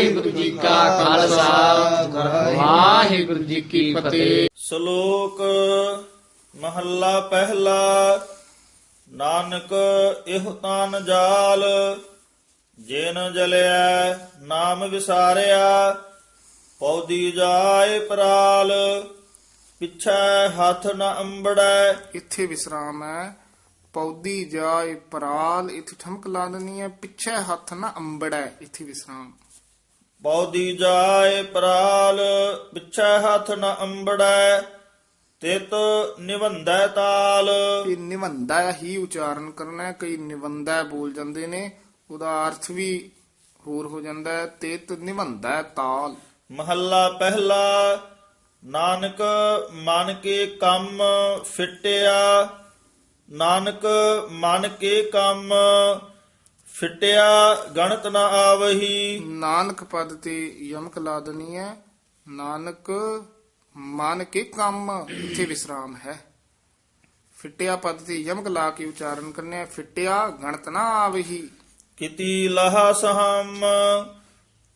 ਵਾਹਿਗੁਰੂ ਜੀ ਕਾ ਖਾਲਸਾ ਵਾਹਿਗੁਰੂ ਜੀ ਕੀ ਫਤਿਹ। ਸ਼ਲੋਕ ਮਹੱਲਾ ਪਹਿਲਾ। ਨਾਨਕ ਇਹੋ ਤਾਨ ਜਾਲ, ਜਿਨ ਜਲਿਆ ਨਾਮ ਵਿਸਾਰਿਆ। ਪੌਦੀ ਜਾਏ ਪਰਾਲ, ਪਿਛੈ ਹੱਥ ਨ ਅੰਬੜੈ। ਇੱਥੇ ਵਿਸਰਾਮ ਹੈ। ਪੌਦੀ ਜਾਏ ਪਰਾਲ, ਇੱਥੇ ਠਮਕ ਲਾ ਦੇਣੀ ਹੈ। ਪਿੱਛੇ ਹੱਥ ਨਾ ਅੰਬੜੈ, ਇੱਥੇ ਵਿਸਰਾਮ। ਪੌਦੀ ਜਾਏ ਪਰਾਲ, ਪਿਛੈ ਹੱਥ ਨ ਅੰਬੜੈ। ਤਿਤ ਨਿਵੰਧੈ ਤਾਲ। ਇਹ ਨਿਵੰਦਾ ਹੀ ਉਚਾਰਨ ਕਰਨਾ ਹੈ। ਕਈ ਨਿਵੰਦਾ ਬੋਲ ਜਾਂਦੇ ਨੇ, ਉਹਦਾ ਅਰਥ ਵੀ ਹੋਰ ਹੋ ਜਾਂਦਾ ਹੈ। ਤਿਤ ਨਿਵੰਦਾ ਤਾਲ। ਮਹੱਲਾ ਪਹਿਲਾ। ਨਾਨਕ ਮਨ ਕੇ ਕੰਮ ਫਿਟਿਆ। ਨਾਨਕ ਮਨ ਕੇ ਕੰਮ ਫਿਟਿਆ, ਗਣਤ ਨ ਆਵਹੀ। ਨਾਨਕ ਪਦ ਤੇ ਯਮਕ ਲਾ ਦੇਣੀ ਹੈ। ਨਾਨਕ ਮਨ ਕੇ ਕੰਮ, ਇੱਥੇ ਵਿਸਰਾਮ ਹੈ। ਫਿੱਟਿਆ ਪਦ ਤੇ ਯਮਕ ਲਾ ਕੇ ਉਚਾਰਨ ਕਰਨੇ ਹੈ। ਫਿੱਟਿਆ ਗਣਤ ਨਾ ਆਵਹੀ। ਕਿਤੀ ਲਹਾ ਸਹਮ,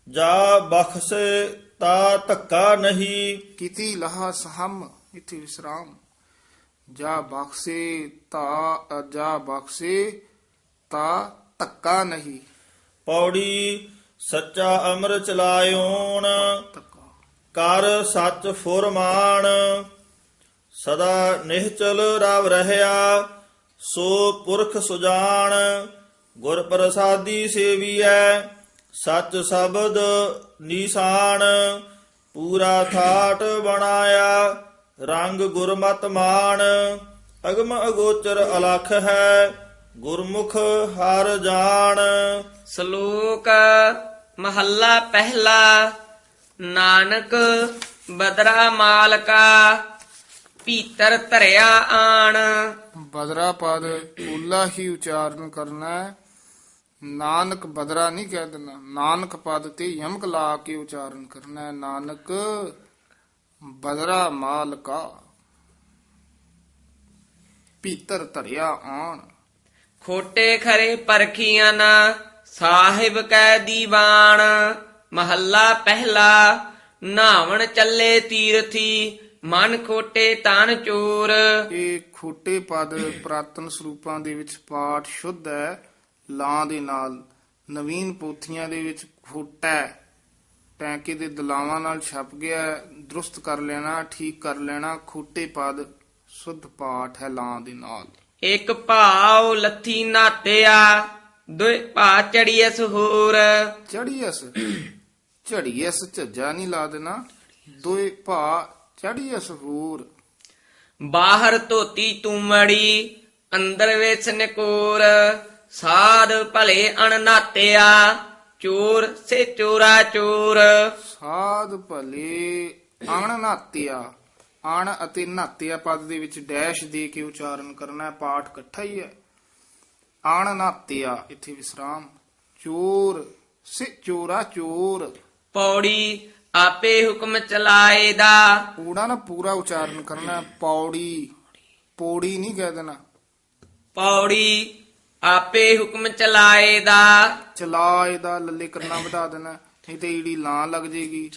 ਜਾ ਬਖਸ਼ੇ ਤਾ ਧੱਕਾ ਨਹੀਂ। ਕਿਤੀ ਲਹਾ ਸਹਮ, ਇੱਥੇ ਵਿਸਰਾਮ। ਜਾ ਬਖਸ਼ੇ ਤਾ ਧੱਕਾ ਨਹੀਂ। ਪੌੜੀ ਸੱਚਾ ਅੰਮ੍ਰਿਤ ਚਲਾਇਓਣ, ਧੱਕਾ ਕਰ ਸੱਚ ਫੁਰਮਾਨ। ਸਦਾ ਨਿਹਚਲ ਰਵ ਰਹਿਆ, ਸੋ ਪੁਰਖ ਸੁਜਾਨ। ਗੁਰ ਪ੍ਰਸਾਦੀ ਸੇਵੀਐ, ਸੱਚ ਸ਼ਬਦ ਨੀਸਾਨ। ਪੂਰਾ ਥਾਟ ਬਣਾਇਆ, ਰੰਗ ਗੁਰਮਤਿ ਮਾਨ। ਅਗਮ ਅਗੋਚਰ ਅਲਖ ਹੈ, ਗੁਰਮੁਖ ਹਰ ਜਾਣ। ਸ਼ਲੋਕ ਮਹੱਲਾ ਪਹਿਲਾ। ਨਾਨਕ ਬਦਰਾ ਮਾਲਕਾ, ਭੀਤਰ ਧਰਿਆ ਆਣ। ਬਦਰਾ ਪਦ ਪੂਲਾ ਹੀ ਉਚਾਰਨ ਕਰਨਾ ਹੈ। ਨਾਨਕ ਬਦਰਾ ਨਹੀਂ ਕਹਿ ਦੇਣਾ। ਨਾਨਕ ਪਦ ਤੇ ਯਮਕ ਲਾ ਕੇ ਉਚਾਰਨ ਕਰਨਾ ਹੈ। ਨਾਨਕ ਬਦਰਾ ਮਾਲਕਾ, ਭੀਤਰ ਧਰਿਆ ਆਣ। ਖੋਟੇ ਖਰੇ ਪਰਖੀਆਂ ਨਾ, ਸਾਹਿਬ ਕੈ ਦੀਵਾਨ। ਮਹੱਲਾ ਪਹਿਲਾ। ਨਾਵਣ ਚੱਲੇ ਤੀਰਥੀ, ਮਨ ਖੋਟੇ ਤਨ ਚੋਰ। ਇਹ ਖੋਟੇ ਪਦ ਪ੍ਰਾਤਨ ਸਰੂਪਾਂ ਦੇ ਵਿੱਚ ਪਾਠ ਸ਼ੁੱਧ ਹੈ, ਲਾਂ ਦੇ ਨਾਲ। ਨਵੀਨ ਪੋਥੀਆਂ ਦੇ ਵਿੱਚ ਖੋਟਾ ਟੈਂਕੇ ਦੇ ਦਲਾਵਾਂ ਨਾਲ ਛਪ ਗਿਆ ਹੈ। ਦਰੁਸਤ ਕਰ ਲੈਣਾ, ਠੀਕ ਕਰ ਲੈਣਾ। ਖੋਟੇ ਪਦ ਸ਼ੁੱਧ ਪਾਠ ਹੈ ਲਾਂ ਦੇ ਨਾਲ। ਇੱਕ ਭਾਵ ਲੱਥੀ ਨਾਤਿਆ, ਦੁਇ ਭਾ ਚੜੀਐਸ ਹੋਰ। ਝੜੀਐਸ ਝੱਜਾ ਨਹੀਂ ਲਾ ਦੇਣਾ। ਦੋਏ ਭਾ ਚੜੀਐਸ ਹੋਰ। ਬਾਹਰ ਧੋਤੀ ਤੂਮੜੀ, ਅੰਦਰ ਵਿੱਚ ਨਿਕੋਰ। ਸਾਧ ਭਲੇ ਅਣਨਾਤਿਆ, ਚੋਰ ਸੇ ਚੋਰਾ ਚੋਰ। ਸਾਧ ਭਲੇ ਅਣ ਨਾਤਿਆ। ਅਣ ਅਤੇ ਨਾਤਿਆ ਪਦ ਦੇ ਵਿੱਚ ਡੈਸ਼ ਦੇ ਕੇ ਉਚਾਰਨ ਕਰਨਾ ਹੈ। ਪਾਠ ਇਕੱਠਾ ਹੀ ਹੈ। ਅਣ ਨਾਤਿਆ, ਇੱਥੇ ਵਿਸਰਾਮ। ਚੋਰ ਸੇ ਚੋਰਾ ਚੋਰ। ਪੌੜੀ ਆਪੇ ਹੁਕਮ ਚਲਾਏ ਦਾ। ਊੜਾ ਨਾ ਪੂਰਾ ਉਚਾਰਨ ਕਰਨਾ ਹੈ। ਪੌੜੀ, ਪੌੜੀ ਨਹੀਂ ਕਹਿ ਦੇਣਾ। ਪੌੜੀ ਆਪੇ ਹੁਕਮ ਚਲਾਏ ਦਾ। ਚਲਾਏ ਦਾ ਲੱਲੇ ਕਰਨਾ ਵਧਾ ਦੇਣਾ, ਨਹੀਂ ਤੇ ਈੜੀ ਲਾਂ ਲੱਗ ਜੇਗੀ।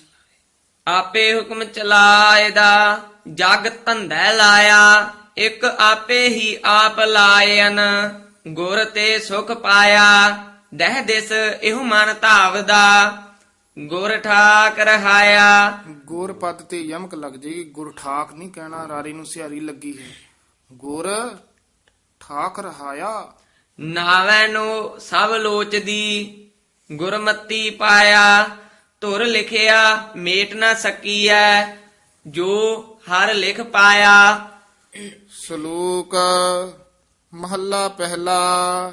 ਆਪੇ ਹੁਕਮ ਚਲਾਏ ਦਾ, ਜਗ ਧੰਦਾ ਲਾਇਆ। ਇੱਕ ਆਪੇ ਹੀ ਆਪ ਲਾਇਨ, ਗੁਰ ਤੇ ਸੁਖ ਪਾਇਆ। ਦਹਿ ਦਿਸ ਇਹੋ ਮਨ ਧਾਵਦਾ, ਗੁਰ ਠਾਕ ਰਹਾਇਆ। ਗੁਰ ਪਦ ਤੇ ਯਮਕ ਲੱਗ ਜੇਗੀ। ਗੁਰ ਠਾਕ ਨਹੀਂ ਕਹਿਣਾ, ਰਾਰੀ ਨੂੰ ਸਿਹਾਰੀ ਲੱਗੀ ਹੈ। ਗੁਰ ਠਾਕ ਰਹਾਇਆ। ਨਾਵੈ ਨੂੰ ਸਭ ਲੋਚਦੀ, ਗੁਰਮਤੀ ਪਾਇਆ। ਧੁਰ ਲਿਖਿਆ ਮੇਟ ਨਾ ਸਕੀਐ, ਜੋ ਹਰ ਲਿਖ ਪਾਇਆ। ਸ਼ਲੋਕ ਮਹੱਲਾ ਪਹਿਲਾ।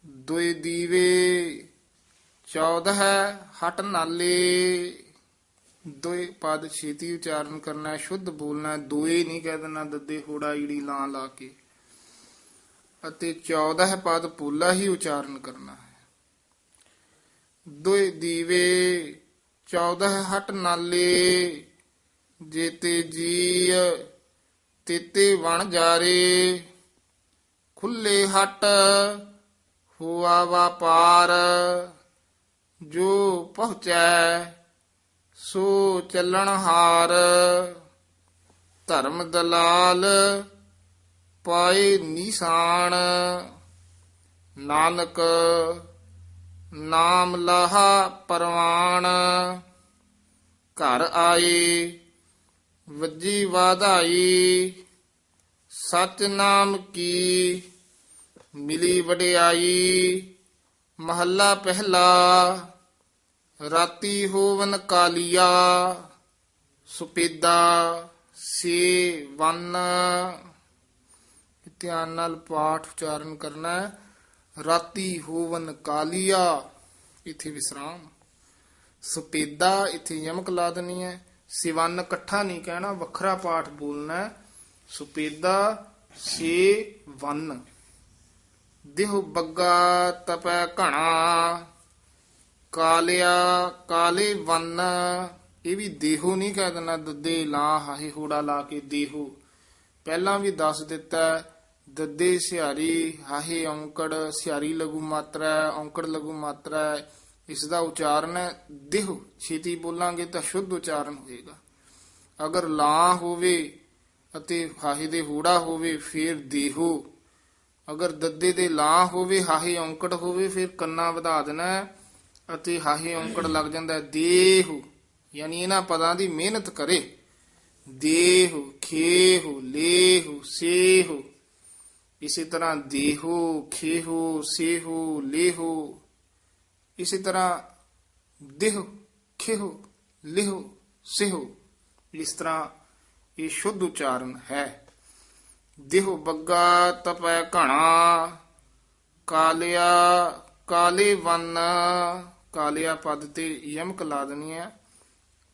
ਦੁਇ ਦੀਵੇ 14 ਹਟ ਨਾਲੇ। ਦੋਏ ਪਦ ਛੇਤੀ ਉਚਾਰਨ ਕਰਨਾ ਹੈ, ਸ਼ੁੱਧ ਬੋਲਣਾ ਹੈ। ਦੋਏ ਨਹੀਂ ਕਹਿ ਦੇਣਾ, ਦੱਦੇ ਹੋੜਾ ਈੜੀ ਲਾਂ ਲਾ ਕੇ। ਅਤੇ 14 ਪਦ ਪੂਲਾ ਹੀ ਉਚਾਰਨ ਕਰਨਾ ਹੈ। ਦੋਏ ਦੀਵੇ 14 ਹਟ ਨਾਲੇ, ਜੇਤੇ ਜੀ ਤੇਤੇ ਵਣ ਜਾਰੇ। ਖੁੱਲੇ ਹਟ ਹੋਆ ਵਾਪਾਰ, ਜੋ ਪਹੁੰਚੈ ਸੋ ਚੱਲਣ ਹਾਰ। ਧਰਮ ਦਲਾਲ ਪਾਏ ਨਿਸ਼ਾਨ। ਨਾਨਕ ਨਾਮ ਲਹਾ ਪਰਵਾਨ। ਘਰ ਆਏ ਵੱਜੀ ਵਾਧਾਈ। ਸਚ ਨਾਮ ਕੀ ਮਿਲੀ ਵਡਿਆਈ। ਮਹੱਲਾ ਪਹਿਲਾ। ਰਾਤੀ ਹੋਵਨ ਕਾਲੀਆ ਸੁਪੇਦਾ ਸੇ ਵਨ। ਧਿਆਨ ਨਾਲ ਪਾਠ ਉਚਾਰਨ ਕਰਨਾ ਹੈ। ਰਾਤੀ ਹੋਵਨ ਕਾਲੀਆ, ਇਥੇ ਵਿਸਰਾਮ। ਸੁਪੇਦਾ ਇਥੇ ਯਮਕ ਲਾ ਦੇਣੀ ਹੈ। ਸਿਵਨ ਇਕੱਠਾ ਨਹੀਂ ਕਹਿਣਾ, ਵੱਖਰਾ ਪਾਠ ਬੋਲਣਾ ਹੈ। ਸੁਪੇਦਾ ਸੇ ਵਨ। ਦੇਹੁ ਬੱਗਾ ਤਪੈ ਘਣਾ ਕਾਲਿਆ ਕਾਲੇ ਵਨ। ਇਹ ਵੀ ਦੇਹੋ ਨਹੀਂ ਕਹਿ ਦੇਣਾ, ਦੱਦੇ ਲਾ ਹਾਹੇ ਹੋੜਾ ਲਾ ਕੇ ਦੇਹੋ। ਪਹਿਲਾਂ ਵੀ ਦੱਸ ਦਿੱਤਾ, ਦੱਦੇ ਸਿਹਾਰੀ ਹਾਹੇ ਔਂਕੜ, ਸਿਹਾਰੀ ਲਘੂ ਮਾਤਰਾ ਹੈ, ਔਂਕੜ ਲਘੂ ਮਾਤਰਾ ਹੈ। ਇਸ ਦਾ ਉਚਾਰਨ ਹੈ ਦੇਹੁ। ਛੇਤੀ ਬੋਲਾਂਗੇ ਤਾਂ ਸ਼ੁੱਧ ਉਚਾਰਨ ਹੋਏਗਾ। ਅਗਰ ਲਾ ਹੋਵੇ ਅਤੇ ਹਾਹੇ ਦੇ ਹੋੜਾ ਹੋਵੇ ਫਿਰ ਦੇਹੋ। ਅਗਰ ਦੱਦੇ ਦੇ ਲਾ ਹੋਵੇ, ਹਾਹੇ ਔਂਕੜ ਹੋਵੇ, ਫਿਰ ਕੰਨਾ ਵਧਾ ਦੇਣਾ ਹੈ ਅਤੇ ਹਾਹੇ ਔਂਕੜ ਲੱਗ ਜਾਂਦਾ ਦੇਹੁ। ਯਾਨੀ ਇਹਨਾਂ ਪਦਾਂ ਦੀ ਮਿਹਨਤ ਕਰੇ। ਦੇਹੁ, ਖੇਹੁ, ਲੇਹੁ, ਸੇਹੁ। ਇਸੇ ਤਰ੍ਹਾਂ ਦੇਹੁ, ਖੇਹੁ, ਸੇਹੁ, ਲੇਹੁ। ਇਸੇ ਤਰ੍ਹਾਂ ਦੇਹੁ, ਖੇਹੁ, ਲੇਹੁ, ਸੇਹੁ। ਇਸ ਤਰ੍ਹਾਂ ਇਹ ਸ਼ੁੱਧ ਉਚਾਰਨ ਹੈ। ਦੇਹੁ ਬੱਗਾ ਤਪੈ ਘਣਾ ਕਾਲਿਆ ਕਾਲੇ ਵਨ। ਕਾਲਿਆ ਪਦ ਤੇ ਯਮਕ ਲਾ ਦੇਣੀ ਹੈ।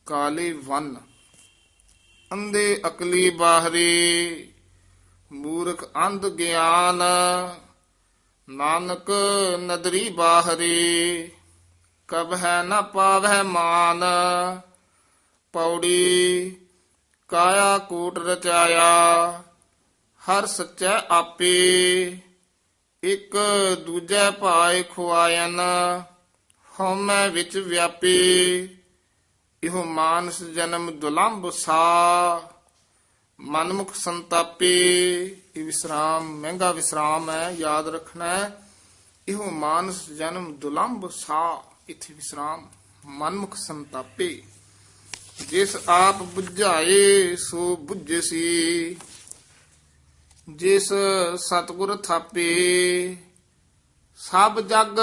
ਕਾਲੇ ਵਨ। ਅੰਧੇ ਅਕਲੀ ਬਾਹਰੀ ਮੂਰਖ ਅੰਧ ਗਿਆਨ। ਨਾਨਕ ਨਦਰੀ ਬਾਹਰੀ ਕਬ ਹੈ ਨ ਪਾਵੈ ਮਾਨ। ਪੌੜੀ ਕਾਇਆ ਕੋਟ ਰਚਾਇਆ ਹਰ ਸੱਚੈ ਆਪੇ। ਇਕ ਦੂਜੈ ਭਾਇ ਖੁਆਇਨ ਹਉਮੈ ਵਿੱਚ ਵਿਆਪੇ। ਇਹੋ ਮਾਨਸ ਜਨਮ ਦੁਲੰਭ ਸਾ ਮਨਮੁਖ ਸੰਤਾਪੇ। ਇਹ ਵਿਸਰਾਮ ਮਹਿੰਗਾ ਵਿਸਰਾਮ ਹੈ, ਯਾਦ ਰੱਖਣਾ ਹੈ। ਇਹੋ ਮਾਨਸ ਜਨਮ ਦੁਲੰਭ ਸਾ, ਇਥੇ ਵਿਸਰਾਮ। ਮਨਮੁਖ ਸੰਤਾਪੇ। ਜਿਸ ਆਪ ਬੁਝਾਏ ਸੋ ਬੁਝਸੀ। ਜਿਸ ਸਤਿਗੁਰ ਥਾਪੇ ਸਭ ਜਗ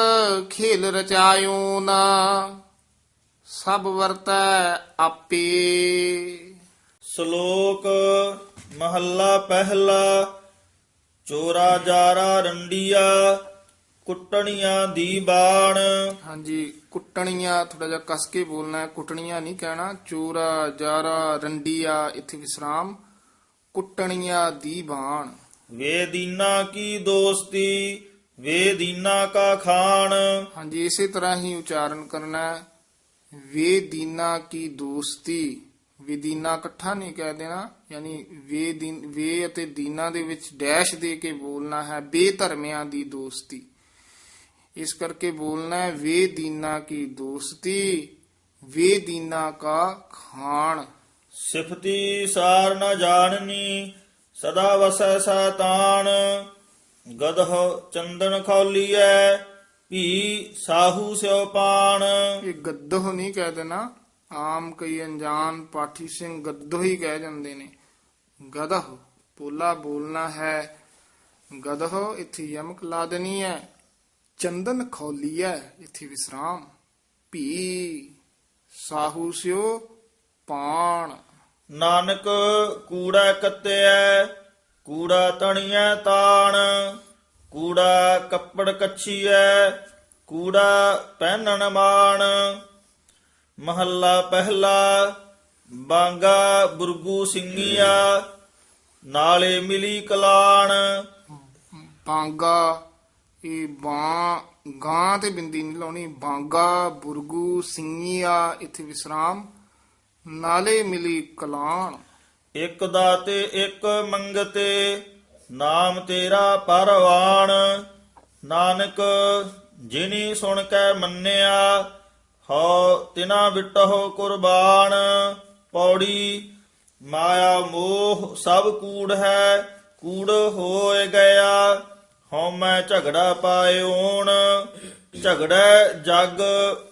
ਖੇਲ ਰਚਾਇਓ ਨਾ। ਸਭ ਵਰਤੈ ਆਪੇ। ਸ਼ਲੋਕ ਮਹੱਲਾ ਪਹਿਲਾ। ਚੋਰਾ ਜਾਰਾ ਰੰਡੀਆ ਕੁੱਟਣੀਆਂ ਦੀ ਬਾਣ। ਹਾਂਜੀ, ਕੁੱਟਣੀਆਂ ਥੋੜਾ ਜਿਹਾ ਕਸ ਕੇ ਬੋਲਣਾ ਹੈ, ਕੁੱਟਣੀਆਂ ਨਹੀਂ ਕਹਿਣਾ। ਚੋਰਾ ਜਾਰਾ ਰੰਡੀਆ, ਇੱਥੇ ਵਿਸਰਾਮ। ਕੁੱਟਣੀਆਂ ਦੀ ਬਾਣ। ਵੇ ਦੀਨਾ ਕੀ ਦੋਸਤੀ ਵੇ ਦੀਨਾ ਕਾ ਖਾਣ। ਹਾਂਜੀ, ਇਸੇ ਤਰ੍ਹਾਂ ਹੀ ਉਚਾਰਨ ਕਰਨਾ ਹੈ। ਵੇ ਦੀਨਾ ਕੀ ਦੋਸਤੀ। ਵੇ ਦੀਨਾ ਇਕੱਠਾ ਨਹੀਂ ਕਹਿ ਦੇਣਾ, ਯਾਨੀ ਵੇ ਅਤੇ ਦੀਨਾ ਦੇ ਵਿੱਚ ਡੈਸ਼ ਦੇ ਕੇ ਬੋਲਣਾ ਹੈ। ਬੇਧਰਮਿਆਂ ਦੀ ਦੋਸਤੀ, ਇਸ ਕਰਕੇ ਬੋਲਣਾ ਹੈ ਵੇ ਦੀਨਾ ਕੀ ਦੋਸਤੀ ਵੇ ਦੀਨਾ ਕਾ ਖਾਣ। ਸਿਫਤੀ ਸਾਰ ਨ ਜਾਣਨੀ ਸਦਾ ਵਸੈ ਸੈਤਾਨ। ਗਦਹ ਚੰਦਨ ਖੌਲੀਐ ਭੀ ਸਾਹੂ ਸਿਉ ਪਾਣ। ਇਹ ਗੱਦੋਹ ਨਹੀਂ ਕਹਿ ਦੇਣਾ। ਆਮ ਕਈ ਅਣਜਾਣ ਪਾਠੀ ਸਿੰਘ ਗੱਦੋਹ ਹੀ ਕਹਿ ਜਾਂਦੇ ਨੇ। ਗਦਹ ਪੋਲਾ ਬੋਲਣਾ ਹੈ। ਗਦਹ ਇੱਥੇ ਯਮਕ ਲਾ ਦੇਣੀ ਹੈ। ਚੰਦਨ ਖੌਲੀਐ, ਇੱਥੇ ਵਿਸਰਾਮ। ਭੀ ਸਾਹੂ ਸਿਉ ਪਾਣ। ਨਾਨਕ ਕੂੜਾ ਕੱਤਿਐ ਕੂੜਾ ਤਣੀਐ ਤਾਣ। ਕੂੜਾ ਕੱਪੜ ਕੱਛੀਐ ਕੂੜਾ ਪਹਿਨਣ ਮਾਣ। ਮਹੱਲਾ ਪਹਿਲਾ। ਬਾਂਗਾ ਬੁਰਗੂ ਸਿੰਘੀਆ ਨਾਲੇ ਮਿਲੀ ਕਲਾਣ। ਬਾਂਗਾ, ਇਹ ਗਾਂ ਤੇ ਬਿੰਦੀ ਨਹੀਂ ਲਾਉਣੀ। ਬਾਂਗਾ ਬੁਰਗੂ ਸਿੰਘੀਆ, ਇੱਥੇ ਵਿਸਰਾਮ। ਨਾਲੇ ਮਿਲੀ ਕਲਾਣ। ਇੱਕ ਦਾਤੇ ਇੱਕ ਮੰਗਤੇ ਨਾਮ ਤੇਰਾ ਪਰਵਾਣ। ਨਾਨਕ ਜਿਨੀ ਸੁਣ ਕੇ ਮੰਨਿਆ ਹਉ ਤਿਨਾ ਬਿਟਹੁ ਕੁਰਬਾਨ। ਪੌੜੀ ਮਾਇਆ ਮੋਹ ਸਭ ਕੂੜ ਹੈ, ਕੂੜ ਹੋਏ ਗਿਆ। ਹਉ ਮੈਂ ਝਗੜਾ ਪਾਇਓਣ, ਝਗੜੈ ਜਗ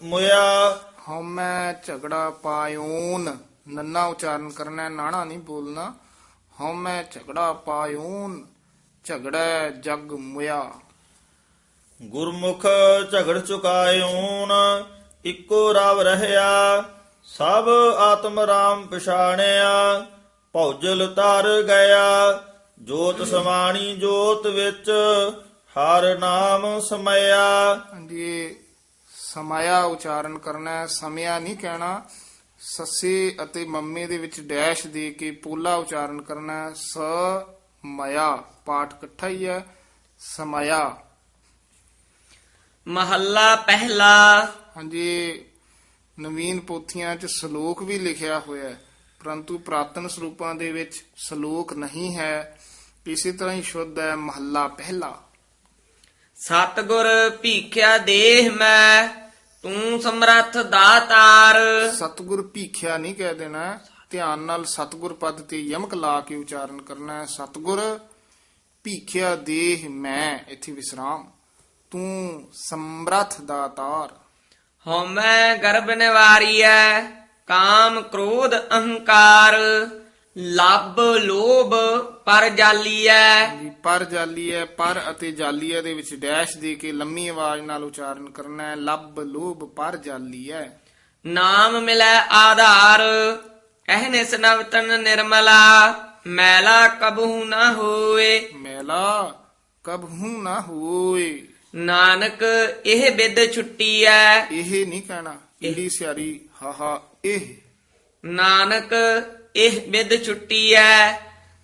ਮੁਇਆ। ਹਉਮੈ ਝਗੜਾ ਪਾਇਓਨ, ਨੰਨਾ ਉਚਾਰਨ ਕਰਨਾ ਹੈ, ਨਾਣਾ ਨਹੀਂ ਬੋਲਣਾ। ਹਉਮੈ ਝਗੜਾ ਪਾਇਓਨ, ਝਗੜਾ ਜਗ ਮੁਇਆ। ਗੁਰਮੁਖ ਝਗੜ ਚੁਕਾਇਓਣ, ਇੱਕੋ ਰਵ ਰਹਿਆ। ਸਭ ਆਤਮ ਰਾਮ ਪਛਾਣਿਆ, ਭੌਜਲ ਤਰ ਗਿਆ। ਜੋਤ ਸਮਾਣੀ ਜੋਤ ਵਿੱਚ, ਹਰ ਨਾਮ ਸਮਇਆ। ਹਾਂਜੀ, ਇਹ ਸਮਾਇਆ ਉਚਾਰਨ ਕਰਨਾ ਹੈ, ਸਮਿਆ ਨਹੀਂ ਕਹਿਣਾ। ਸੱਸੇ ਅਤੇ ਮੰਮੇ ਦੇ ਵਿੱਚ ਡੈਸ਼ ਦੇ ਕੇ ਪੋਲਾ ਉਚਾਰਨ ਕਰਨਾ ਹੈ। ਸ ਮਇਆ, ਪਾਠ ਇਕੱਠਾ ਹੀ ਹੈ। ਸਮਾਇਆ। ਮਹੱਲਾ ਪਹਿਲਾ। ਹਾਂਜੀ, ਨਵੀਨ ਪੋਥੀਆਂ 'ਚ ਸ਼ਲੋਕ ਵੀ ਲਿਖਿਆ ਹੋਇਆ ਹੈ, ਪਰੰਤੂ ਪ੍ਰਾਤਨ ਸਰੂਪਾਂ ਦੇ ਵਿੱਚ ਸ਼ਲੋਕ ਨਹੀਂ ਹੈ। ਇਸੇ ਤਰ੍ਹਾਂ ਹੀ ਸ਼ੁੱਧ ਹੈ ਮਹੱਲਾ ਪਹਿਲਾ। ਸਤਿਗੁਰ ਭੀਖਿਆ ਦੇਹ ਮੈਂ, ਤੂੰ ਸਮਰੱਥ ਦਾਤਾਰ। ਸਤਿਗੁਰ ਭੀਖਿਆ ਨਹੀਂ ਕਹਿ ਦੇਣਾ, ਧਿਆਨ ਨਾਲ ਸਤਿਗੁਰ ਪਦ ਤੇ ਯਮਕ ਲਾ ਕੇ ਉਚਾਰਨ ਕਰਨਾ ਹੈ। ਸਤਿਗੁਰ ਭੀਖਿਆ ਦੇਹ ਮੈਂ, ਇੱਥੇ ਵਿਸਰਾਮ। ਤੂੰ ਸਮਰੱਥ ਦਾਤਾਰ। ਹਉਮੈ ਗਰਭ ਨਿਵਾਰੀਐ, ਕਾਮ ਕ੍ਰੋਧ ਅਹੰਕਾਰ। ਲੱਭ ਲੋਭ ਪਰ ਜਾਲੀਐ। ਜੀ, ਪਰ ਜਾਲੀ ਹੈ, ਪਰ ਅਤੇ ਜਾਲੀਆ ਦੇ ਵਿੱਚ ਡੈਸ਼ ਦੇ ਕੇ ਲੰਮੀ ਆਵਾਜ਼ ਨਾਲ ਉਚਾਰਨ ਕਰਨਾ ਹੈ। ਲੱਭ ਲੋਭ ਪਰ ਜਾਲੀ ਹੈ। ਨਾਮ ਮਿਲੈ ਆਧਾਰ, ਅਹਨਿਸ ਨਵਤਨ ਨਿਰਮਲਾ। ਮੈਲਾ ਕਬਹੂ ਨਾ ਹੋਏ, ਮੈਲਾ ਕਬਹੂ ਨਾ ਹੋਏ। ਨਾਨਕ ਇਹ ਬਿਦ ਛੁੱਟੀਐ। ਇਹ ਨਹੀਂ ਕਹਿਣਾ, ਈੜੀ ਸਿਆਰੀ ਹਾਹਾ ਇਹ। ਨਾਨਕ ਇਹ ਬਿਦ ਛੁੱਟੀਐ,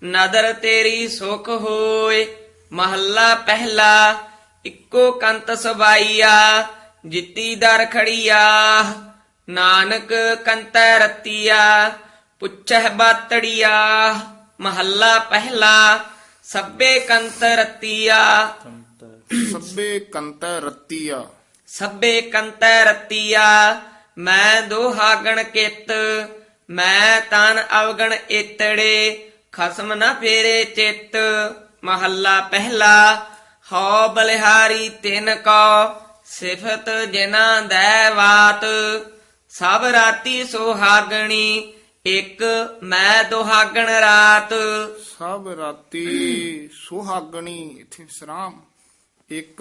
ਨਦਰ ਤੇਰੀ ਸੁਖ ਹੋਏ। ਮਹੱਲਾ ਪਹਿਲਾ। ਇੱਕੋ ਕੰਤ ਸਬਾਈਆ, ਜਿੱਤੀ ਦਰ ਖੜੀਆ। ਨਾਨਕ ਕੰਤੈ ਰਤੀਆ, ਪੁੱਛਹਿ ਬਾਤੜੀਆ। ਮਹੱਲਾ ਪਹਿਲਾ। ਸਭੇ ਕੰਤ ਰਤੀਆ, ਸਭੇ ਕੰਤੈ ਰਤੀਆ। ਸਭੇ ਕੰਤੈ ਰਤੀਆ। ਮੈਂ ਦੋਹਾਗਣ ਕਿਤ, ਮੈਂ ਤਨ ਅਵਗਣ ਏਤੜੇ। ਖਸਮ ਨ ਫੇਰੇ ਚਿੱਤ। ਮਹੱਲਾ ਪਹਿਲਾ। ਹਉ ਬਲਿਹਾਰੀ ਤਿਨ ਕੋ, ਸਿਫਤ ਜਿਨਾ ਦੈ ਵਾਤ। ਸਭ ਰਾਤੀ ਸੁਹਾਗਣੀ, ਇੱਕ ਮੈਂ ਦੁਹਾਗਣ ਰਾਤ। ਸਭ ਰਾਤੀ ਸੁਹਾਗਣੀ, ਇੱਥੇ ਵਿਸਰਾਮ। ਇੱਕ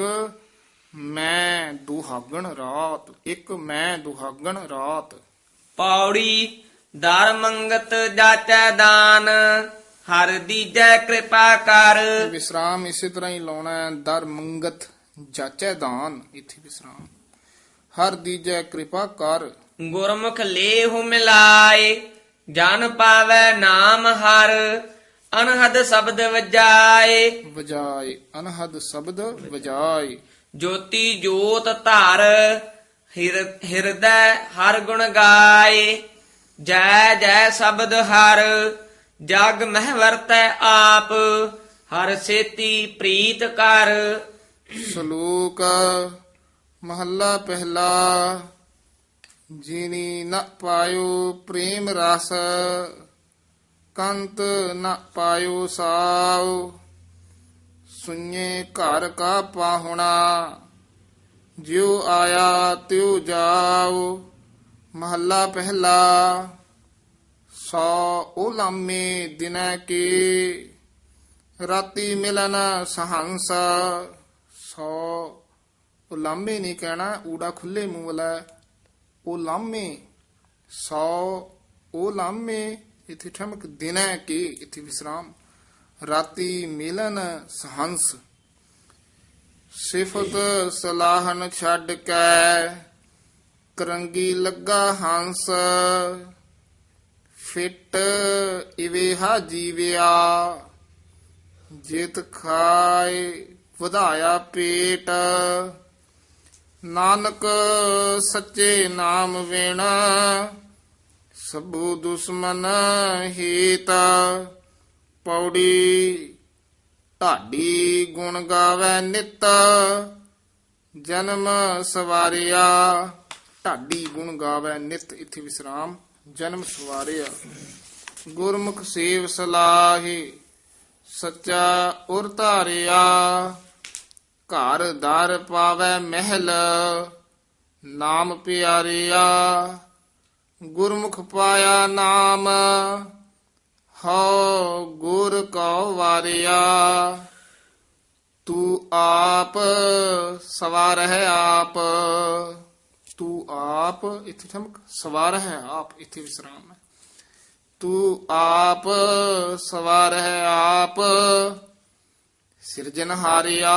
ਮੈਂ ਦੁਹਾਗਣ ਰਾਤ, ਇੱਕ ਮੈਂ ਦੁਹਾਗਣ ਰਾਤ। ਪੌੜੀ ਦਰ ਮੰਗਤ ਜਾਚੈ ਦਾਨ, ਹਰ ਦੀਜੈ ਕਿਰਪਾ ਕਰ। ਵਿਸਰਾਮ ਇਸੇ ਤਰ੍ਹਾਂ ਹੀ ਲਾਉਣਾ ਹੈ। ਦਰ ਮੰਗਤ ਜਾਚੈ ਦਾਨ, ਇੱਥੇ ਵਿਸਰਾਮ। ਹਰ ਦੀਜੈ ਕਿਰਪਾ ਕਰ। ਗੁਰਮੁਖ ਲੇਹੁ ਮਿਲਾਏ, ਜਨ ਪਾਵੈ ਨਾਮ ਹਰ। ਅਨਹਦ ਸ਼ਬਦ ਵਜਾਏ, ਵਜਾਏ, ਅਨਹਦ ਸ਼ਬਦ ਵਜਾਏ। ਜੋਤੀ ਜੋਤ ਧਰ, ਹਿਰਦੈ ਹਰ ਗੁਣ ਗਾਏ। ਜੈ ਜੈ ਸ਼ਬਦ ਹਰ, ਜਗ ਮਹਿ ਵਰਤੈ ਆਪ। ਹਰ ਸੇਤੀ ਪ੍ਰੀਤ ਕਰ। ਸ਼ਲੋਕ ਮਹੱਲਾ ਪਹਿਲਾ। ਜਿਨੀ ਨ ਪਾਇਓ ਪ੍ਰੇਮ ਰਸ, ਕੰਤ ਨ ਪਾਇਓ ਸਾਉ। ਸੁਣੇ ਘਰ ਕਾ ਪਾਹੁਣਾ, ਜਿਉ ਆਇਆ ਤਿਉ ਜਾਉ। ਮਹੱਲਾ ਪਹਿਲਾ। ਸੋ ਓਲਾਮੇ ਦਿਨੈ ਕੇ, ਰਾਤੀ ਮਿਲਨ ਸਹੰਸ। ਸੋ ਓਲਾਮੇ ਨਹੀਂ ਕਹਿਣਾ, ਊੜਾ ਖੁੱਲੇ ਮੂੰਹ ਵਾਲਾ। ਓਲਾਮੇ, ਸੋ ਓਲਾਮੇ, ਇੱਥੇ ਠਮਕ। ਦਿਨੈ ਕੇ, ਇੱਥੇ ਵਿਸਰਾਮ। ਰਾਤੀ ਮਿਲਨ ਸਹੰਸ। ਸਿਫਤ ਸਲਾਹਨ ਛੱਡ ਕੇ, ਕਰੰਗੀ ਲੱਗਾ ਹੰਸ। ਫਿੱਟ ਇਵੇਹਾ ਜੀਵਿਆ, ਜਿਤ ਖਾਏ ਵਧਾਇਆ ਪੇਟ। ਨਾਨਕ ਸੱਚੇ ਨਾਮ ਵੇਣਾ, ਸਭੂ ਦੁਸ਼ਮਨ ਹੀਤ। ਪੌੜੀ ਢਾਡੀ ਗੁਣ ਗਾਵੇ ਨਿਤ, ਜਨਮ ਸਵਾਰਿਆ। ਢਾਡੀ ਗੁਣ ਗਾਵੇ ਨਿਤ, ਇਥੇ ਵਿਸਰਾਮ। ਜਨਮ ਸਵਾਰਿਆ ਗੁਰਮੁਖ ਸੇਵ ਸਲਾਹੇ, ਸੱਚਾ ਉਰ ਧਾਰਿਆ। ਘਰ ਦਰ ਪਾਵੇ ਮਹਿਲ, ਨਾਮ ਪਿਆਰਿਆ। ਗੁਰਮੁਖ ਪਾਇਆ ਨਾਮ, ਹਉ ਗੁਰ ਕਉ ਵਾਰਿਆ। ਤੂੰ ਆਪ ਸਵਾਰਹਿ ਆਪ, ਤੂੰ ਆਪ ਇਥੇ ਠਮਕ, ਸਵਾਰਹਿ ਆਪ ਇਥੇ ਵਿਸਰਾਮ ਹੈ। ਤੂੰ ਆਪ ਸਵਾਰਹਿ ਆਪ, ਸਿਰਜਨਹਾਰਿਆ।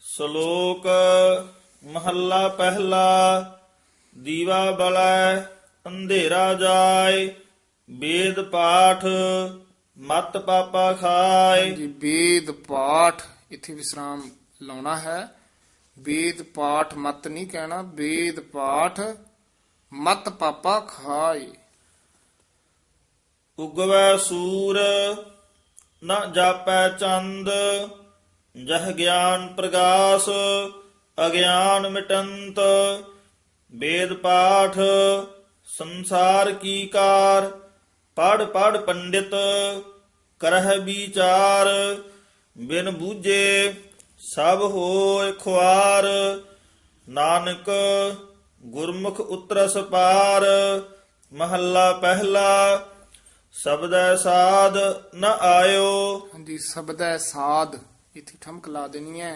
ਸ਼ਲੋਕ ਮਹੱਲਾ ਪਹਿਲਾ। ਦੀਵਾ ਬਲੈ ਅੰਧੇਰਾ ਜਾਏ, ਵੇਦ ਪਾਠ ਮਤ ਪਾਪਾ ਖਾਏ। ਜੀ ਵੇਦ ਪਾਠ ਇਥੇ ਵਿਸਰਾਮ ਲਾਉਣਾ ਹੈ। ਵੇਦ ਪਾਠ ਮਤ ਨਹੀਂ ਕਹਿਣਾ, ਵੇਦ ਪਾਠ ਮਤ ਪਾਪਾ ਖਾਏ। ਉਗਵੈ ਸੂਰ ਨ ਜਾਪੈ ਚੰਦ, ਜਹ ਗਿਆਨ ਪ੍ਰਗਾਸ ਅਗਿਆਨ ਮਿਟੰਤ। ਵੇਦ ਪਾਠ ਸੰਸਾਰ ਕੀ ਕਾਰ, ਪੜ ਪੜ ਪੰਡਿਤ ਕਰਹਿ ਵਿਚਾਰ। ਬਿਨ ਬੂਝੇ ਸਭ ਹੋਇ ਖੁਆਰ, ਨਾਨਕ ਗੁਰਮੁਖ ਉਤਰਸ ਪਾਰ। ਮਹੱਲਾ ਪਹਿਲਾ। ਸਬਦੈ ਸਾਧ ਨ ਆਇਓ। ਹਾਂਜੀ, ਸਬਦੈ ਸਾਧ ਇਥੇ ਠਮਕ ਲਾ ਦੇਣੀ ਹੈ।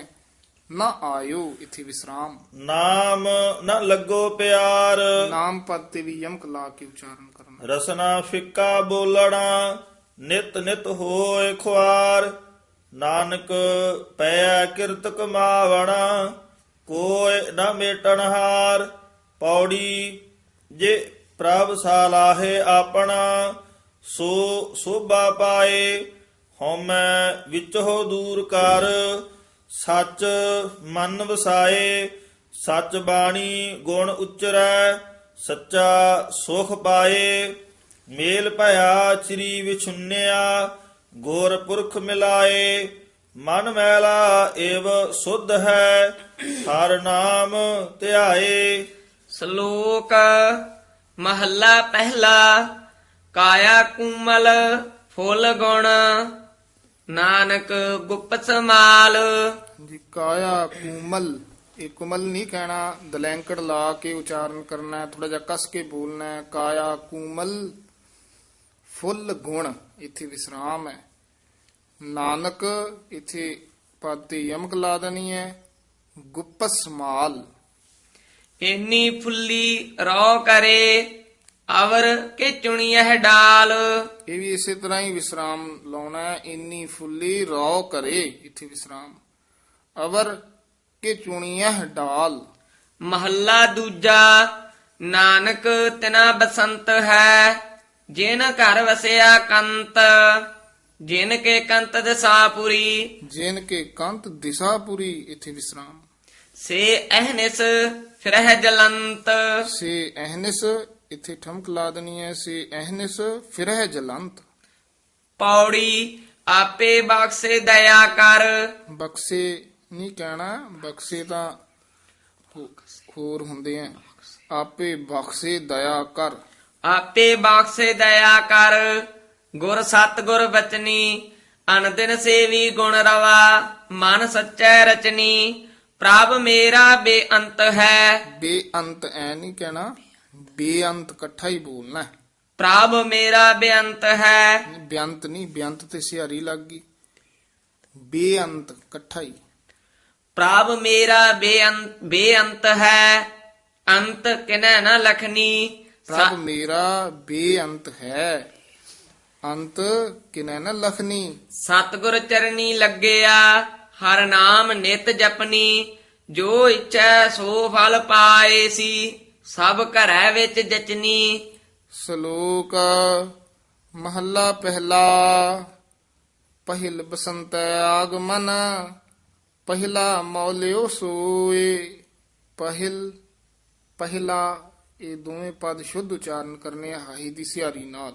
ਨਾ ਆਇਓ ਇਥੇ ਵਿਸਰਾਮ। ਨਾਮ ਨ ਲੱਗੋ ਪਿਆਰ, ਨਾਮ ਪਦ ਤੇ ਵੀ ਯਮਕ ਲਾ ਕੇ ਉਚਾਰਨ ਕਰਨਾ। ਰਸਨਾ ਫਿੱਕਾ ਬੋਲਣਾ, ਨਿਤ ਨਿਤ ਹੋਏ ਖੁਆਰ। ਨਾਨਕ ਪੈ ਕਿਰਤ ਕਮਾਵਣਾ, ਕੋਇ ਨ ਮੇਟਣ ਹਾਰ। ਪੌੜੀ ਜੇ ਪ੍ਰਭ ਸਾਲਾਹੇ ਆਪਣਾ, ਸੋ ਸੋਭਾ ਪਾਏ। ਹਉਮੈ ਵਿਚੋ ਦੂਰ ਕਰ, ਸੱਚ ਮਨ ਵਸਾਏ। ਸੱਚ ਬਾਣੀ ਗੁਣ ਉਚਰੈ, ਸੱਚਾ ਸੁਖ ਪਾਏ। ਮੇਲ ਭਇਆ ਚਰੀ ਵਿਛੁੰਨਿਆ, ਗੁਰ ਪੁਰਖ ਮਿਲਾਏ। ਮਨ ਮੈਲਾ ਏਵ ਸੁਧ ਹੈ, ਹਰ ਨਾਮ ਧਿਆਏ। ਸ਼ਲੋਕ ਮਹੱਲਾ ਪਹਿਲਾ। ਕਾਇਆ ਕੂਮਲ ਫੁੱਲ ਗੁਣ, ਨਾਨਕ ਗੁਪਤ ਸਮਾਲ। ਜੀ ਕਾਇਆ ਕੂਮਲ, ਇਹ ਕੁਮਲ ਨਹੀਂ ਕਹਿਣਾ, ਦਲੈਂਕੜ ਲਾ ਕੇ ਉਚਾਰਨ ਕਰਨਾ ਹੈ, ਥੋੜਾ ਜਿਹਾ ਕਸ ਕੇ ਬੋਲਣਾ ਹੈ। ਕਾਇਆ ਕੂਮਲ ਫੁੱਲ ਗੁਣ ਇੱਥੇ ਵਿਸਰਾਮ ਹੈ। ਨਾਨਕ ਇੱਥੇ ਪਦ ਤੇ ਯਮਕ ਲਾ ਦੇਣੀ ਹੈ। ਗੁਪਤ ਸਮਾਲ, ਇੰਨੀ ਫੁੱਲੀ ਰੋ ਕਰੇ, ਅਵਰ ਕੇ ਚੁਣੀਐ ਡਾਲ। ਇਹ ਵੀ ਇਸੇ ਤਰ੍ਹਾਂ ਹੀ ਵਿਸਰਾਮ ਲਾਉਣਾ ਹੈ। ਇੰਨੀ ਫੁੱਲੀ ਰੌ ਕਰੇ, ਇੱਥੇ ਵਿਸਰਾਮ। ਅਵਰ ਕੇ ਚੁਣੀਐ ਡਾਲ। ਮਹੱਲਾ ਦੂਜਾ। ਨਾਨਕ ਤਿਨਾ ਬਸੰਤ ਹੈ, ਜਿਨ ਘਰ ਵਸਿਆ ਕੰਤ। ਜਿਨ ਕੇ ਕੰਤ ਦਸਾਪੁਰੀ, ਜਿਨ ਕੇ ਕੰਤ ਦਿਸਾਪੁਰੀ, ਇੱਥੇ ਵਿਸਰਾਮ। ਸੇ ਅਹਨਿਸ ਫਿਰਹਿ ਜਲੰਤ। ਸੇ ਅਹਨਿਸ ਇੱਥੇ ਠਮਕ ਲਾ ਦੇਣੀ ਹੈ। ਸੇ ਅਹਨਿਸ ਫਿਰਹਿ ਜਲੰਤ। ਪੌੜੀ ਆਪੇ ਬਖਸ਼ੇ ਦਇਆ ਕਰ। ਬਖਸ਼ੇ ਨਹੀਂ ਕਹਿਣਾ, ਬਖਸ਼ੇ ਤਾਂ ਹੋਰ ਹੁੰਦੇ ਆ। ਆਪੇ ਬਖਸ਼ੇ ਦਇਆ ਕਰ। ਆਪੇ ਬਖਸ਼ੇ ਦਇਆ ਕਰ, ਗੁਰ ਸਤਿਗੁਰ ਬਚਨੀ। ਅਨਦਿਨ ਸੇਵੀ ਗੁਣ ਰਵਾ, ਮਨ ਸੱਚੈ ਰਚਨੀ। ਪ੍ਰਭ ਮੇਰਾ ਬੇਅੰਤ ਹੈ। ਬੇਅੰਤ ਐ ਨਹੀਂ ਕਹਿਣਾ, ਬੇਅੰਤ ਇਕੱਠਾ ਹੀ ਬੋਲਣਾ ਹੈ। ਪ੍ਰਭ ਮੇਰਾ ਬੇਅੰਤ ਹੈ। ਬੇਅੰਤ ਨਹੀਂ, ਬੇਅੰਤ ਤੇ ਸਿਹਾਰੀ ਲੱਗ ਗਈ। ਬੇਅੰਤ ਇਕੱਠਾ ਹੀ। ਪ੍ਰਭ ਮੇਰਾ ਬੇਅੰਤ ਹੈ, ਅੰਤ ਕਿਨੈ ਨ ਲਖਨੀ। ਪ੍ਰਭ ਮੇਰਾ ਬੇਅੰਤ ਹੈ, ਅੰਤ ਕਿਨੈ ਨ ਲਖਨੀ। ਸਤਿਗੁਰ ਚਰਨੀ ਲੱਗਿਆ, ਹਰ ਨਾਮ ਨਿਤ ਜਪਨੀ। ਜੋ ਇੱਛੈ ਸੋ ਫਲ ਪਾਏ ਸੀ, ਸਭ ਘਰੈ ਵਿੱਚ ਜਚਨੀ। ਸ਼ਲੋਕ ਮਹੱਲਾ ਪਹਿਲਾ। ਪਹਿਲ ਬਸੰਤ ਆਗਮਨ, ਪਹਿਲਾ ਮੌਲਿਓ ਸੋਏ। ਪਹਿਲਾ ਇਹ ਦੋਵੇਂ ਪਦ ਸ਼ੁੱਧ ਉਚਾਰਨ ਕਰਨੇ ਆ ਹਾਹੀ ਦੀ ਸਿਹਾਰੀ ਨਾਲ।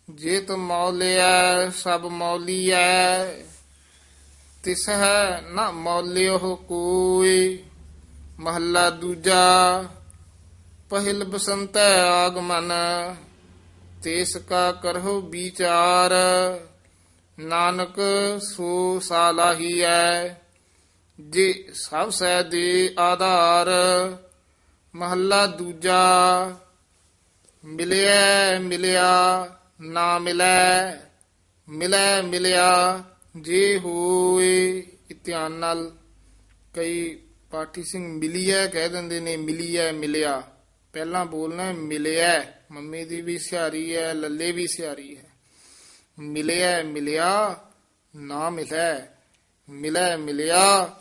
ਜੇ ਤੁਮ ਮੌਲਿਆ ਸਭ ਮੌਲੀਐ, ਤਿਸ ਹੈ ਨਾ ਮੌਲਿਓ ਕੋਈ। ਮਹੱਲਾ ਦੂਜਾ। ਪਹਿਲ ਬਸੰਤੈ ਆਗਮਨ, ਤੇਸ ਕਾ ਕਰਹੁ ਵਿਚਾਰ। ਨਾਨਕ ਸੋ ਸਾਲਾਹੀਐ, ਜੇ ਸਭ ਸੈ ਦੇ ਆਧਾਰ। ਮਹੱਲਾ ਦੂਜਾ। ਮਿਲਿਆ ਮਿਲਿਆ ਨਾ ਮਿਲੈ, ਮਿਲੈ ਮਿਲਿਆ ਜੇ ਹੋਏ। ਧਿਆਨ ਨਾਲ ਕਈ ਪਾਠੀ ਸਿੰਘ ਮਿਲੀਐ ਕਹਿ ਦਿੰਦੇ ਨੇ, ਮਿਲੀਐ ਮਿਲਿਆ। ਪਹਿਲਾਂ ਬੋਲਣਾ ਮਿਲਿਆ, ਮੰਮੀ ਦੀ ਵੀ ਸਿਹਾਰੀ ਹੈ, ਲੱਲੇ ਵੀ ਸਿਹਾਰੀ ਹੈ। ਮਿਲਿਆ ਮਿਲਿਆ ਨਾ ਮਿਲੈ, ਮਿਲੈ ਮਿਲਿਆ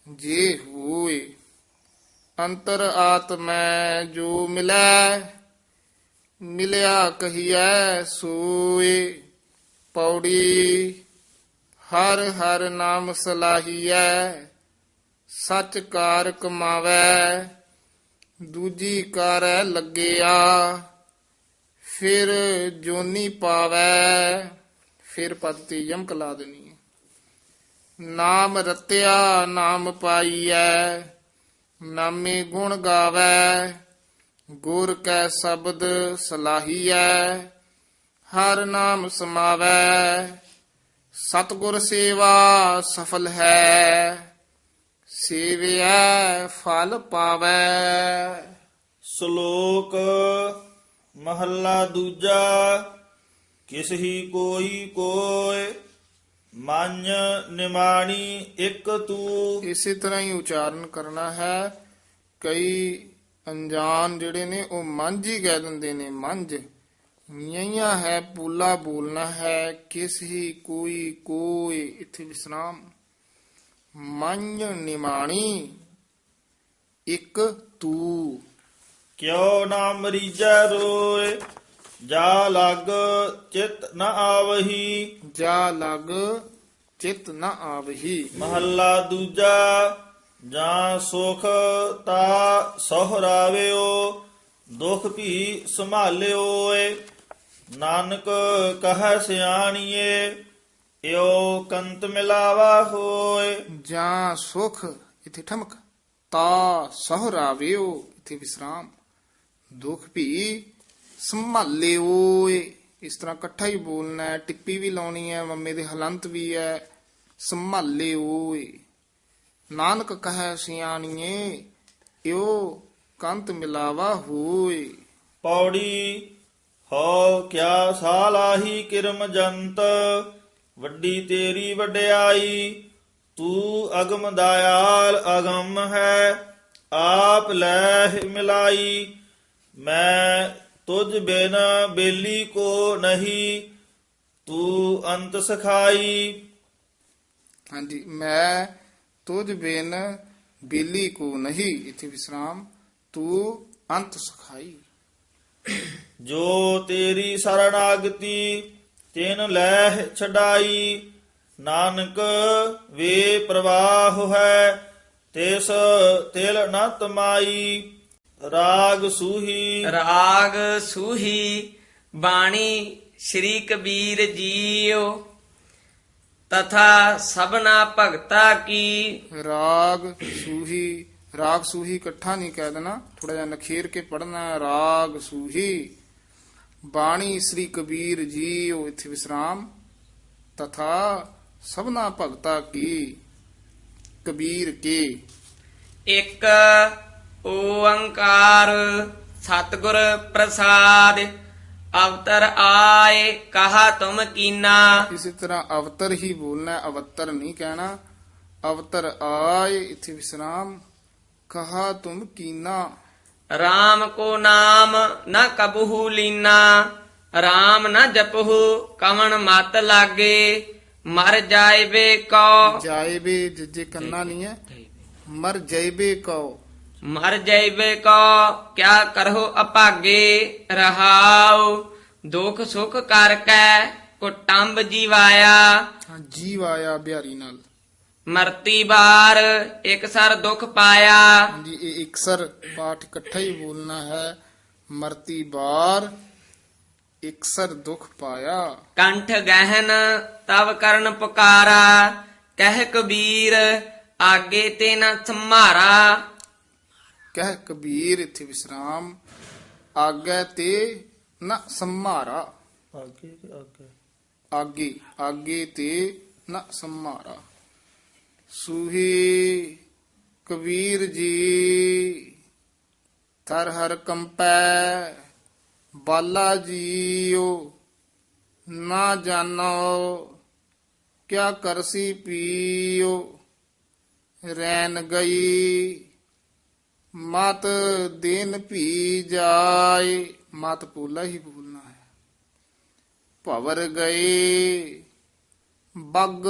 ਜੇ ਹੋਏ। ਅੰਤਰ ਆਤਮੈ ਜੋ ਮਿਲੈ, ਮਿਲਿਆ ਕਹੀਐ ਸੋਏ। ਪੌੜੀ। ਹਰ ਹਰ ਨਾਮ ਸਲਾਹੀਐ, ਸਚ ਕਾਰ ਕਮਾਵੈ। ਦੂਜੀ ਕਾਰੈ ਲੱਗਿਆ, ਫਿਰ ਜੋਨੀ ਪਾਵੈ। ਫਿਰ ਪਦ ਤੇ ਯਮਕ ਲਾ ਦੇਣੀ ਹੈ। ਨਾਮ ਰਤਿਆ ਨਾਮ ਪਾਈਐ, ਨਾਮੇ ਗੁਣ ਗਾਵੈ। ਗੁਰ ਕੈ ਸ਼ਬਦ ਸਲਾਹੀਐ, ਹਰ ਨਾਮ ਸਮਾਵੈ। ਸਤਿਗੁਰ ਸੇਵਾ ਸਫਲ ਹੈ, ਸੇਵਿਐ ਫਲ ਪਾਵੈ। ਸ਼ਲੋਕ ਮਹੱਲਾ ਦੂਜਾ। ਕਿਸ ਹੀ ਕੋਈ ਕੋਇ, ਮੰਨ ਨਿਮਾਣੀ ਇੱਕ ਤੂੰ। ਇਸੇ ਤਰ੍ਹਾਂ ਹੀ ਉਚਾਰਨ ਕਰਨਾ ਹੈ। ਕਈ ਅਣਜਾਣ ਜਿਹੜੇ ਨੇ ਉਹ ਮੰਝ ਹੀ ਕਹਿ ਦਿੰਦੇ ਨੇ, ਮੰਝ। ਨਿਆ ਹੈ ਪੂਲਾ ਬੋਲਣਾ ਹੈ। ਕਿਸ ਹੀ ਕੋਈ ਕੋਈ, ਇੱਥੇ ਵਿਸਰਾਮ। ਮੰਝ ਨਿਮਾਣੀ ਇੱਕ ਤੂੰ। ਕਿਉ ਨਾ ਮਰੀਜੈ ਰੋਏ, ਜਾ ਲਗ ਚਿਤ ਨ ਆਵਹੀ। ਜਾ ਲਗ ਚਿਤ ਨ ਆਵਹੀ। ਮਹੱਲਾ ਦੂਜਾ। ਜਾਂ ਸੁਖ ਤਾ ਸਹੁਰਾਵਿਓ, ਦੁਖ ਵੀ ਸੰਭਾਲਿਓ। ਨਾਨਕ ਕਹੈ ਸਿਆਣੀਏ, ਇਉ ਕੰਤ ਮਿਲਾਵਾ ਹੋਏ। ਜਾਂ ਸੁਖ, ਇੱਥੇ ਠਮਕ। ਤਾ ਸਹੁਰਾਵਿਓ, ਇੱਥੇ ਵਿਸਰਾਮ। ਦੁਖ ਵੀ ਸੰਭਾਲਿਓ। ਇਸ ਤਰ੍ਹਾਂ ਇਕੱਠਾ ਹੀ ਬੋਲਣਾ ਹੈ। ਟਿੱਪੀ ਵੀ ਲਾਉਣੀ ਹੈ, ਮੰਮੇ ਦੇ ਹਲੰਤ ਵੀ ਹੈ। ਸੰਭਾਲਿਓ। ਨਾਨਕ ਕਹੈ ਸਿਆਣੀਏ, ਇਉ ਕੰਤ ਮਿਲਾਵਾ ਹੋਏ। ਪੌੜੀ। ਹੋ ਕਿਆ ਸਾਲਾਹੀ ਕਿਰਮ ਜੰਤ, ਵੱਡੀ ਤੇਰੀ ਵਡਿਆਈ। ਤੂੰ ਅਗਮ ਦਇਆਲ ਅਗੰਮ ਹੈ, ਆਪ ਲੈ ਮਿਲਾਈ। ਮੈਂ ਤੁਝ ਬਿਨ ਬੇਲੀ ਕੋ ਨਹੀਂ, ਤੂੰ ਅੰਤ ਸਖਾਈ। ਹਾਂਜੀ, ਮੈਂ ਤੁਝ ਬਿਨ ਬੇਲੀ ਕੋ ਨਹੀਂ, ਇੱਥੇ ਵਿਸਰਾਮ। ਤੂੰ ਅੰਤ ਸਖਾਈ। ਜੋ ਤੇਰੀ ਸਰਣਾਗਤੀ, ਤਿਨ ਲੈ ਛਡਾਈ। ਨਾਨਕ ਵੇ ਪ੍ਰਵਾਹ ਹੈ, ਤਿਸ ਤਿਲ ਨ ਤਮਾਈ। ਰਾਗ ਸੂਹੀ। ਰਾਗ ਸੂਹੀ। ਬਾਣੀ ਸ੍ਰੀ ਕਬੀਰ ਜੀਓ, ਤਥਾ ਸਭਨਾ ਭਗਤਾ ਕੀ। ਰਾਗ ਸੂਹੀ। ਰਾਗ ਸੂਹੀ ਇਕੱਠਾ ਨਹੀਂ ਕਹਿ ਦੇਣਾ, ਥੋੜਾ ਜਿਹਾ ਨਖੇਰ ਕੇ ਪੜਨਾ। ਰਾਗ ਸੂਹੀ। ਬਾਣੀ ਸ੍ਰੀ ਕਬੀਰ ਜੀ, ਉਹ ਇੱਥੇ ਵਿਸਰਾਮ। ਤਥਾ ਸਭਨਾ ਭਗਤਾ ਕੀ, ਕਬੀਰ ਕੇ। ਇੱਕ ਓੰਕਾਰ ਸਤਿਗੁਰ ਪ੍ਰਸਾਦ। ਅਵਤਰ ਆਏ ਕਹਾ ਤੁਮ ਕੀਨਾ। ਇਸੇ ਤਰ੍ਹਾਂ ਅਵਤਰ ਹੀ ਬੋਲਣਾ, ਅਵਤਰ ਨਹੀਂ ਕਹਿਣਾ। ਅਵਤਰ ਆਏ, ਇੱਥੇ ਵਿਸਰਾਮ। ਕਹਾ ਤੁਮ ਕੀਨਾ। RAM ਕੋ ਨਾਮ ਨ ਕਬਹੂ ਲੀਨਾ। RAM ਨ ਜਪਹੂ ਕਵਣ ਮਤ ਲਾਗੇ। ਮਰ ਜਾਇਬੇ ਕੋ। ਜਾਇਬੇ ਜੇ ਕੰਨਾ ਨਹੀਂ ਹੈ। ਮਰ ਜਾਇਬੇ ਕਉ। ਮਰ ਜਾਇਬੇ ਕੋ ਕਿਆ ਕਰਹੁ ਅਭਾਗੇ। ਰਹਾਉ ਦੁਖ ਸੁਖ ਕਰਕੇ ਕੁਟੰਬ ਜੀਵਾਇਆ। ਹਾਂ, ਜੀਵ ਆਇਆ ਬਿਹਾਰੀ ਨਾਲ। ਮਰਤੀ ਬਾਰ ਇਕ ਸਰ ਦੁਖ ਪਾਇਆ। ਹਾਂਜੀ, ਇਹ ਇਕਸਰ ਪਾਠ ਇਕੱਠਾ ਹੀ ਬੋਲਣਾ ਹੈ। ਮਰਤੀ ਬਾਰ ਇਕਸਰ ਦੁਖ ਪਾਇਆ। ਕੰਠ ਗਹਿਨ ਤਵ ਕਰਨ ਪੁਕਾਰਾ। ਕਹਿ ਕਬੀਰ ਆਗੇ ਤੇ ਨ ਸੰਮਾਰਾ। ਕਹਿ ਕਬੀਰ, ਇੱਥੇ ਵਿਸਰਾਮ, ਆਗੇ ਤੇ ਨ ਸੰਮਾਰਾ, ਅੱਗੇ ਕਿ ਅੱਗੇ? ਆਗੇ ਆਗੇ ਤੇ ਨ ਸੰਮਾਰਾ। ਸੂਹੀ ਕਬੀਰ ਜੀ ਥਰ ਹਰ ਕੰਪੈ, ਬਾਲਾ ਜੀਓ ਨਾ ਜਾਣੋ, ਕਿਆ ਕਰਸੀ ਪੀਓ, ਰੈਨ ਗਈ ਮਤ ਦਿਨ ਭੀ ਜਾਏ, ਮਤ ਪੋਲਾ ਹੀ ਬੋਲਣਾ ਹੈ। ਭਵਰ ਗਏ ਬੱਗ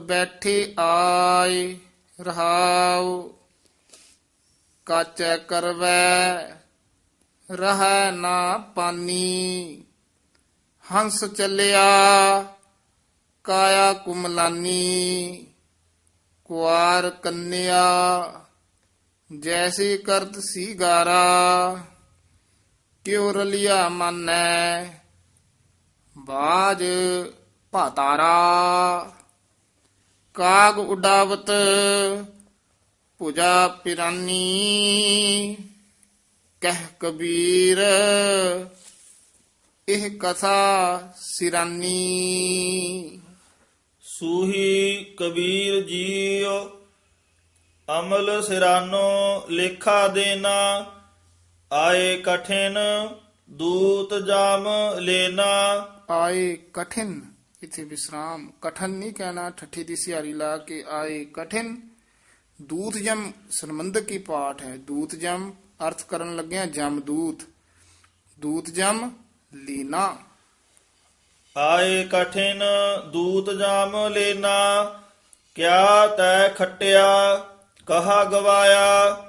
ਬੈਠੇ ਆਏ, ਰਹਾਉ ਕਾਚੈ ਕਰਵੈ ਰਹਿ ਨਾ ਪਾਨੀ, ਹੰਸ ਚੱਲਿਆ ਕਾਇਆ ਕੁਮਲਾਨੀ, ਕੁਆਰ ਕੰਨਿਆ ਜੈਸੇ ਕਰਤ ਸੀ ਗਾਰਾ, ਕਿਉ ਰਲਿਆ ਮਾਨੈ ਬਾਜ ਭਾਤਾਰਾ, ਕਾਗ ਉਡਾਵਤ ਭੁਜਾ ਪਿਰਾਨੀ, ਕਹਿ ਕਬੀਰ ਇਹ ਕਥਾ ਸਿਰਾਨੀ। ਸੂਹੀ ਕਬੀਰ ਜੀਓ ਅਮਲ ਸਿਰਾਨੋ, ਲੇਖਾ ਦੇਨਾ ਆਏ ਕਠਿਨ ਦੂਤ ਜਾਮ ਲੈਨਾ। ਆਏ ਕਠਿਨ, ਇਥੇ ਵਿਸਰਾਮ, ਕਠਨ ਨਹੀਂ ਕਹਿਣਾ, ਠੱਠੀ ਦੀ ਸਿਹਾਰੀ ਲਾ ਕੇ ਆਏ ਕਠਿਨ। ਦੂਤ ਜਮ ਸੰਬੰਧਕ ਹੀ ਪਾਠ ਹੈ। ਦੂਤ ਜਮ ਅਰਥ ਕਰਨ ਲੱਗਿਆ ਜਮ ਦੂਤ, ਦੂਤ ਜਮ ਲੀਨਾ। ਆਏ ਕਠਿਨ ਦੂਤ ਜਾਮ ਲੈਨਾ, ਕਿਆ ਤੈ ਖਟਿਆ ਕਹਾ ਗਵਾਇਆ,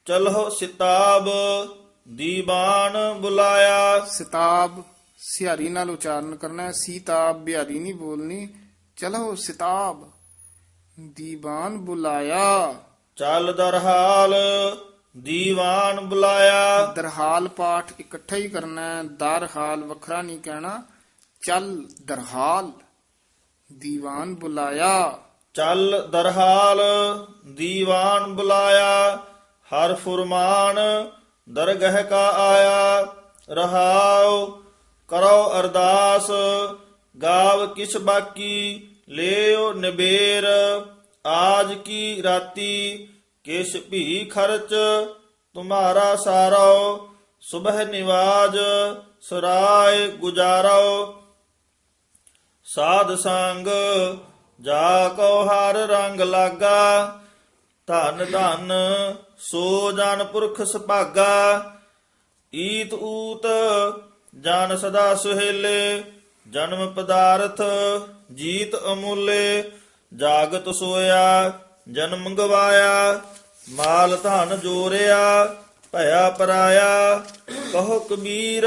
ਚਲੋ ਸਿਤਾਬ ਦੀਵਾਨ ਬੁਲਾਇਆ। ਸਿਤਾਬ ਸਿਹਾਰੀ ਨਾਲ ਉਚਾਰਨ ਕਰਨਾ ਹੈ, ਸੀਤਾਬ ਬਿਹਾਰੀ ਨਹੀਂ ਬੋਲਣੀ। ਚਲੋ ਸਿਤਾਬ ਦੀਵਾਨ ਬੁਲਾਇਆ, ਚੱਲ ਦਰਹਾਲ ਦੀਵਾਨ ਬੁਲਾਇਆ। ਦਰਹਾਲ ਪਾਠ ਇਕੱਠਾ ਹੀ ਕਰਨਾ ਹੈ, ਦਰਹਾਲ ਵੱਖਰਾ ਨਹੀਂ ਕਹਿਣਾ। ਚੱਲ ਦਰਹਾਲ ਦੀਵਾਨ ਬੁਲਾਇਆ, ਚੱਲ ਦਰਹਾਲ ਦੀਵਾਨ ਬੁਲਾਇਆ, ਹਰ ਫੁਰਮਾਨ ਦਰਗਹ ਕਾ ਆਇਆ। ਰਹਾਉ ਕਰੋ ਅਰਦਾਸ ਗਾਵ ਕਿਛ ਬਾਕੀ, ਲਿਓ ਨਿਬੇਰ ਆਜ ਕੀ ਰਾਤੀ, ਕਿਛ ਭੀ ਖਰਚ ਤੁਮਾਰਾ ਸਾਰੋ, ਸੁਬਹ ਨਿਵਾਜ ਸਰਾਏ ਗੁਜਾਰੋ। ਸਾਧ ਸੰਗ ਜਾ ਕੋ ਹਰ ਰੰਗ ਲਾਗਾ, ਧਨ ਧਨ ਸੋ ਜਨ ਪੁਰਖ ਸੁਭਾਗਾ। ਈਤ ਊਤ ਜਨ ਸਦਾ ਸੁਹੇਲੇ, ਜਨਮ ਪਦਾਰਥ ਜੀਤ ਅਮੁੱਲੇ। ਜਾਗਤ ਸੋਇਆ ਜਨਮ ਗਵਾਇਆ, ਮਾਲ ਧਨ ਜੋਰਿਆ ਭਇਆ ਪਰਾਇਆ। ਕਹੋ ਕਬੀਰ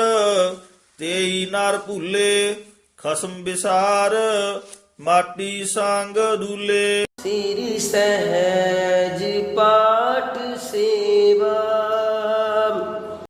ਤੇਈ ਨਰ ਭੂਲੇ, ਖਸਮ ਵਿਸਾਰ ਮਾਟੀ ਸੰਗ ਡੂਲੇ। ਸ੍ਰੀ ਸਹਿਜ ਪਾਠ ਸੇਵਾ